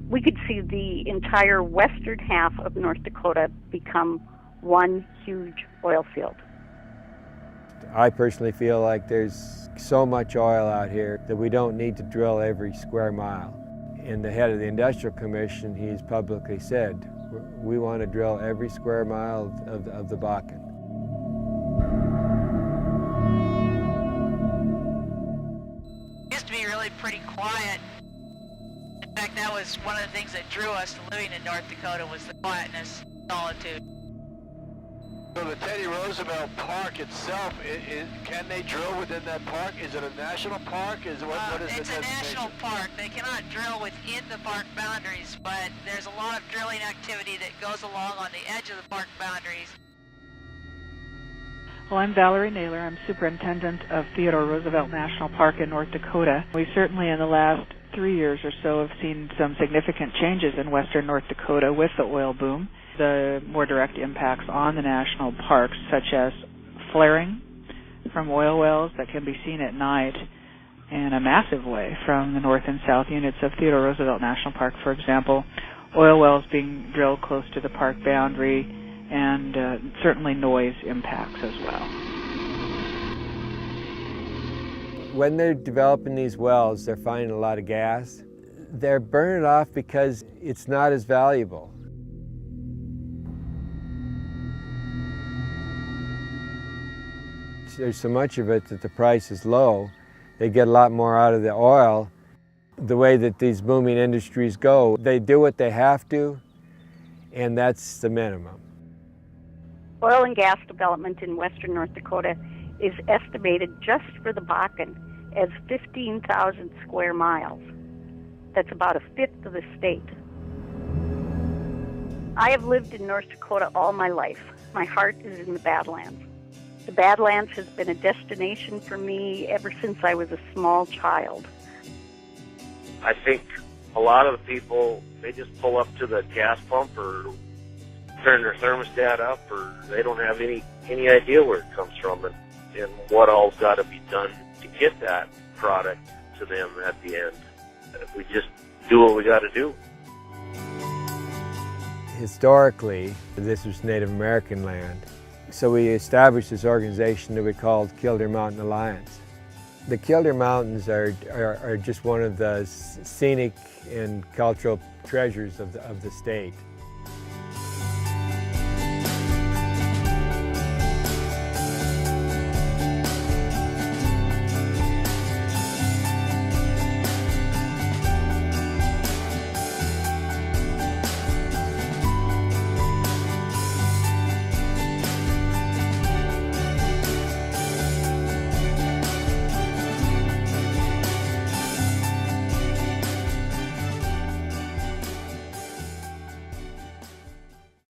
we could see the entire western half of North Dakota become one huge oil field. I personally feel like there's so much oil out here that we don't need to drill every square mile. And the head of the Industrial Commission, he's publicly said, we want to drill every square mile of the Bakken. It used to be really pretty quiet. In fact, that was one of the things that drew us to living in North Dakota, was the quietness, solitude. So the Teddy Roosevelt Park itself, can they drill within that park? Is it a national park? What is it's a national park. They cannot drill within the park boundaries, but there's a lot of drilling activity that goes along on the edge of the park boundaries. Well, I'm Valerie Naylor. I'm Superintendent of Theodore Roosevelt National Park in North Dakota. We certainly in the last 3 years or so have seen some significant changes in western North Dakota with the oil boom. The more direct impacts on the national parks, such as flaring from oil wells that can be seen at night in a massive way from the north and south units of Theodore Roosevelt National Park, for example, oil wells being drilled close to the park boundary, and certainly noise impacts as well. When they're developing these wells, they're finding a lot of gas. They're burning it off because it's not as valuable. There's so much of it that the price is low. They get a lot more out of the oil. The way that these booming industries go, they do what they have to, and that's the minimum. Oil and gas development in western North Dakota is estimated just for the Bakken as 15,000 square miles. That's about a fifth of the state. I have lived in North Dakota all my life. My heart is in the Badlands. The Badlands has been a destination for me ever since I was a small child. I think a lot of the people, they just pull up to the gas pump or turn their thermostat up, or they don't have any idea where it comes from and what all's got to be done to get that product to them at the end. If we just do what we got to do. Historically, this was Native American land. So we established this organization that we called Killdeer Mountain Alliance. The Killdeer Mountains are just one of the scenic and cultural treasures of the state.